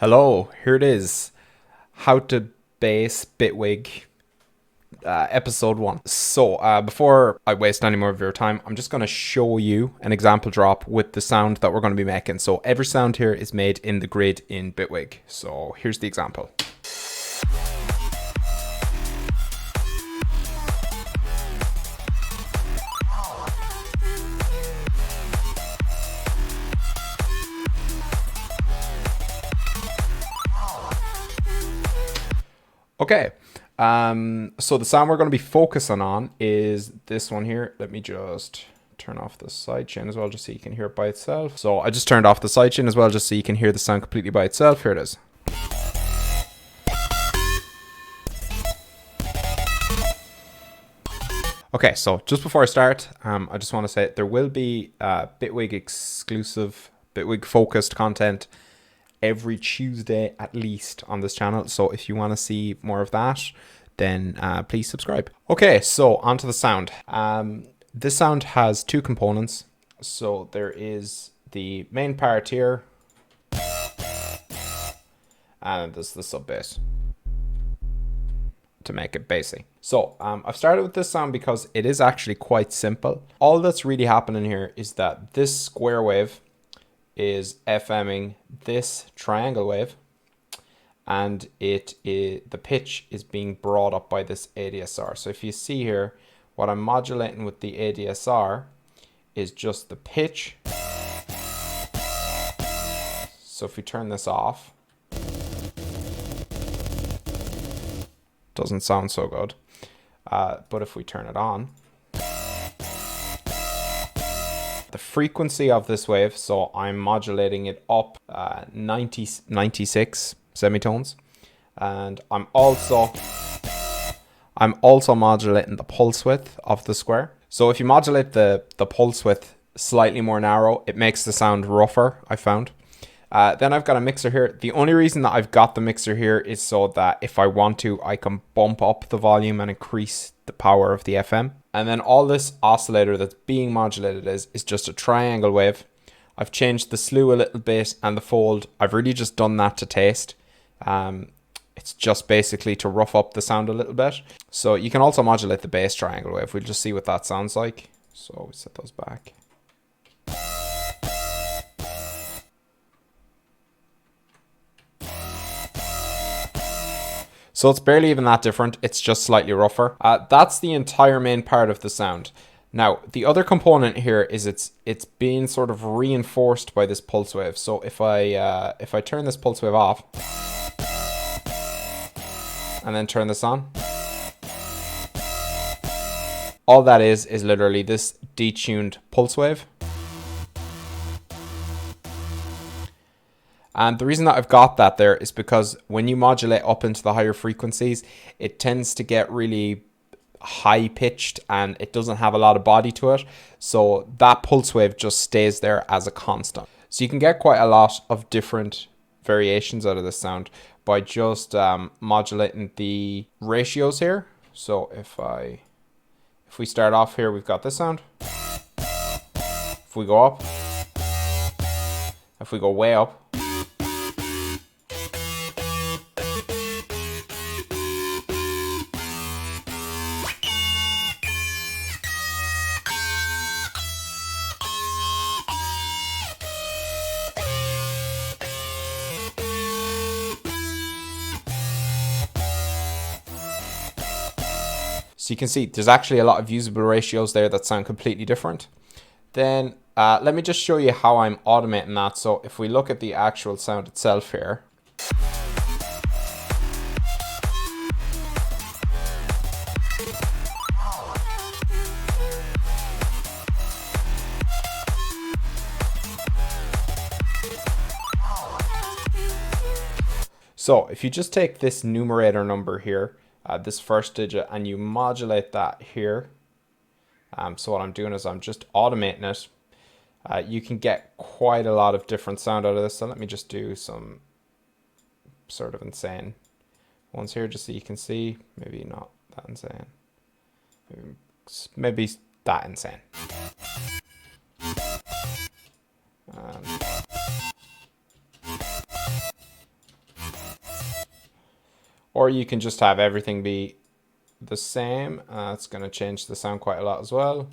Hello, here it is. How to bass Bitwig episode 1. So before I waste any more of your time, I'm just going to show you an example drop with the sound that we're going to be making. So every sound here is made in the grid in Bitwig. So here's the example. Okay, so the sound we're going to be focusing on is this one here. Let me just turn off the sidechain as well, just so you can hear it by itself. So I just turned off the sidechain as well, just so you can hear the sound completely by itself. Here it is. Okay, so just before I start, I just want to say there will be Bitwig exclusive, Bitwig focused content every Tuesday at least on this channel. So if you want to see more of that, then please subscribe. Okay, so onto the sound. This sound has two components. So there is the main part here, and there's the sub bass to make it bassy. So I've started with this sound because it is actually quite simple. All that's really happening here is that this square wave is FMing this triangle wave, and the pitch is being brought up by this ADSR. So if you see here, what I'm modulating with the ADSR is just the pitch. So if we turn this off, doesn't sound so good, but if we turn it on, the frequency of this wave, so I'm modulating it up 96 semitones, and I'm also modulating the pulse width of the square. So if you modulate the pulse width slightly more narrow, it makes the sound rougher, I found. Then I've got a mixer here. The only reason that I've got the mixer here is so that if I want to, I can bump up the volume and increase the power of the FM. And then all this oscillator that's being modulated is just a triangle wave. I've changed the slew a little bit and the fold. I've really just done that to taste. It's just basically to rough up the sound a little bit. So you can also modulate the bass triangle wave. We'll just see what that sounds like. So we set those back. So it's barely even that different. It's just slightly rougher. That's the entire main part of the sound. Now, the other component here is it's being sort of reinforced by this pulse wave. So if I turn this pulse wave off and then turn this on, all that is literally this detuned pulse wave. And the reason that I've got that there is because when you modulate up into the higher frequencies, it tends to get really high pitched and it doesn't have a lot of body to it. So that pulse wave just stays there as a constant. So you can get quite a lot of different variations out of this sound by just modulating the ratios here. So if we start off here, we've got this sound. If we go up, if we go way up, so you can see there's actually a lot of usable ratios there that sound completely different. Then let me just show you how I'm automating that. So if we look at the actual sound itself here, so if you just take this numerator number here, this first digit, and you modulate that here. So what I'm doing is I'm just automating it. You can get quite a lot of different sound out of this. So let me just do some sort of insane ones here just so you can see. Maybe not that insane. Maybe that insane. Or you can just have everything be the same. It's going to change the sound quite a lot as well.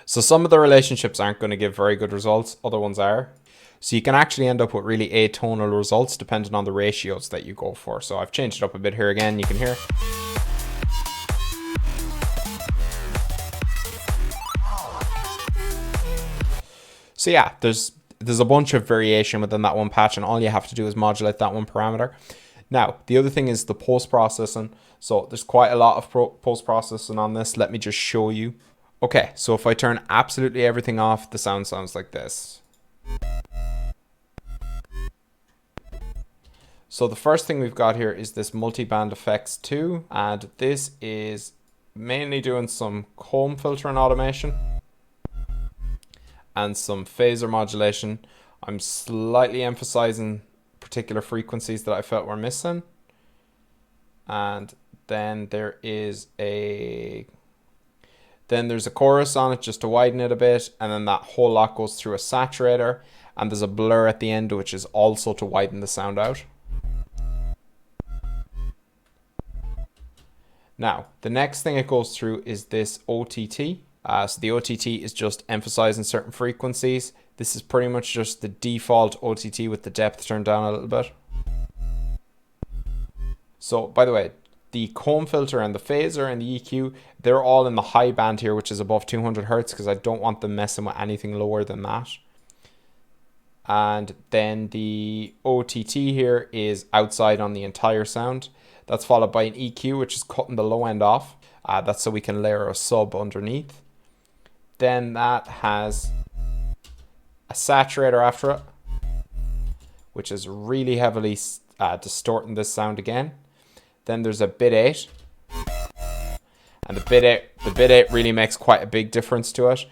So some of the relationships aren't going to give very good results, other ones are. So you can actually end up with really atonal results depending on the ratios that you go for. So I've changed it up a bit here again, you can hear. So yeah, there's a bunch of variation within that one patch, and all you have to do is modulate that one parameter. Now, the other thing is the post-processing. So there's quite a lot of post-processing on this. Let me just show you. Okay, so if I turn absolutely everything off, the sound sounds like this. So the first thing we've got here is this multi-band effects 2, and this is mainly doing some comb filtering automation and some phaser modulation. I'm slightly emphasizing particular frequencies that I felt were missing. And then there's a chorus on it just to widen it a bit, and then that whole lot goes through a saturator, and there's a blur at the end which is also to widen the sound out. Now, the next thing it goes through is this OTT. So the OTT is just emphasizing certain frequencies. This is pretty much just the default OTT with the depth turned down a little bit. So, by the way, the comb filter and the phaser and the EQ, they're all in the high band here, which is above 200 Hertz, because I don't want them messing with anything lower than that. And then the OTT here is outside on the entire sound. That's followed by an EQ, which is cutting the low end off. That's so we can layer a sub underneath. Then that has a saturator after it, which is really heavily distorting this sound again. Then there's a bit 8, and the bit 8 really makes quite a big difference to it.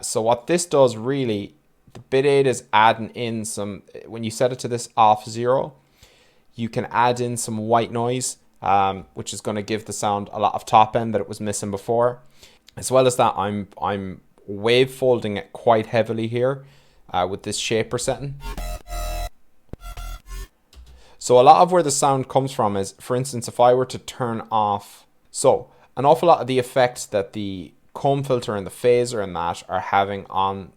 So what this does really, the bit 8 is adding in some, when you set it to this off 0, you can add in some white noise, which is going to give the sound a lot of top end that it was missing before. As well as that, I'm wave folding it quite heavily here with this shaper setting. So a lot of where the sound comes from is, for instance, if I were to turn off, so an awful lot of the effects that the comb filter and the phaser and that are having on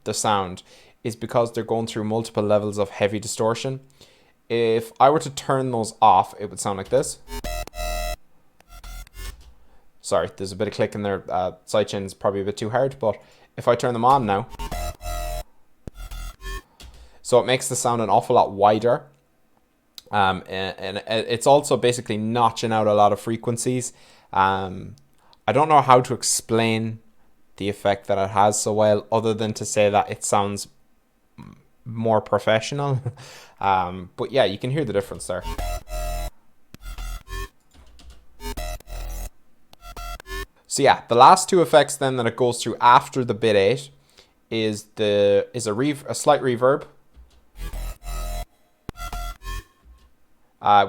the sound is because they're going through multiple levels of heavy distortion. If I were to turn those off, it would sound like this. Sorry, there's a bit of click in there. Sidechain is probably a bit too hard, but if I turn them on now, so it makes the sound an awful lot wider. And it's also basically notching out a lot of frequencies. I don't know how to explain the effect that it has so well, other than to say that it sounds more professional. But yeah, you can hear the difference there. So yeah, the last two effects then that it goes through after the bit 8 is a slight reverb,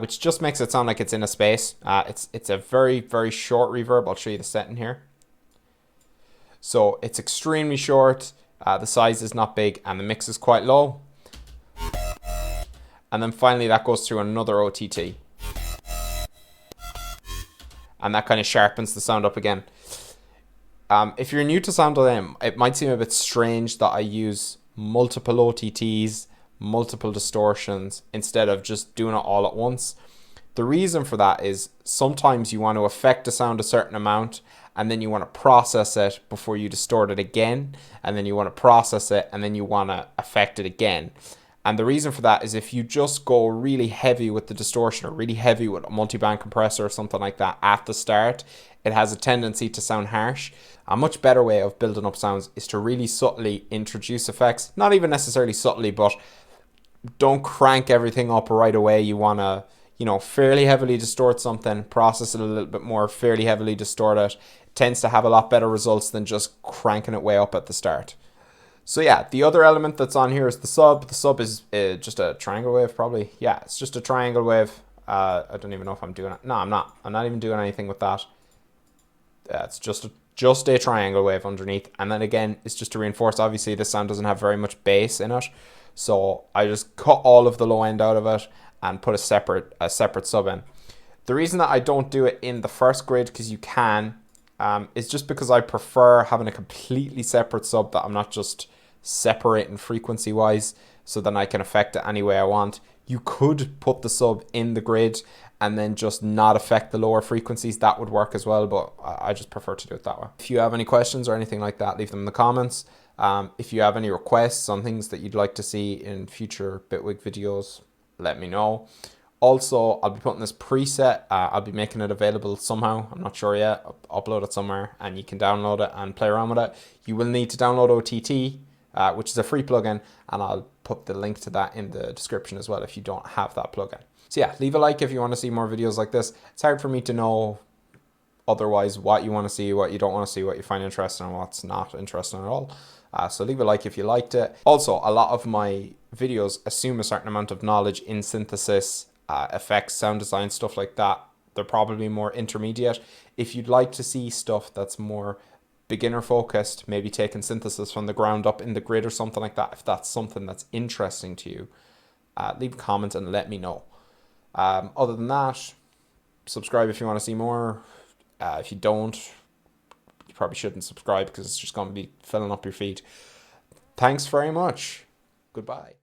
which just makes it sound like it's in a space. It's a very, very short reverb. I'll show you the setting here. So it's extremely short, the size is not big, and the mix is quite low. And then finally that goes through another OTT. And that kind of sharpens the sound up again. If you're new to sound design, it might seem a bit strange that I use multiple OTTs, multiple distortions, instead of just doing it all at once. The reason for that is sometimes you want to affect a sound a certain amount, and then you want to process it before you distort it again, and then you want to process it, and then you want to affect it again. And the reason for that is if you just go really heavy with the distortion or really heavy with a multi-band compressor or something like that at the start, it has a tendency to sound harsh. A much better way of building up sounds is to really subtly introduce effects. Not even necessarily subtly, but don't crank everything up right away. You want to, fairly heavily distort something, process it a little bit more, fairly heavily distort it. It tends to have a lot better results than just cranking it way up at the start. So yeah, the other element that's on here is the sub. The sub is just a triangle wave, probably. Yeah, it's just a triangle wave. I don't even know if I'm doing it. No, I'm not. I'm not even doing anything with that. It's just just a triangle wave underneath. And then again, it's just to reinforce, obviously this sound doesn't have very much bass in it. So I just cut all of the low end out of it and put a separate sub in. The reason that I don't do it in the first grid, because you can, is just because I prefer having a completely separate sub that I'm not just separating frequency wise, so then I can affect it any way I want. You could put the sub in the grid and then just not affect the lower frequencies. That would work as well, but I just prefer to do it that way. If you have any questions or anything like that, leave them in the comments. If you have any requests on things that you'd like to see in future Bitwig videos, let me know. Also, I'll be putting this preset, I'll be making it available somehow, I'm not sure yet. I'll upload it somewhere and you can download it and play around with it. You will need to download OTT, which is a free plugin, and I'll put the link to that in the description as well if you don't have that plugin. So yeah, leave a like if you want to see more videos like this. It's hard for me to know otherwise what you want to see, what you don't want to see, what you find interesting and what's not interesting at all. So leave a like if you liked it. Also, a lot of my videos assume a certain amount of knowledge in synthesis, effects, sound design, stuff like that. They're probably more intermediate. If you'd like to see stuff that's more beginner focused, maybe taking synthesis from the ground up in the grid or something like that, if that's something that's interesting to you, leave a comment and let me know. Other than that, subscribe if you want to see more. If you don't, you probably shouldn't subscribe because it's just going to be filling up your feed. Thanks very much. Goodbye.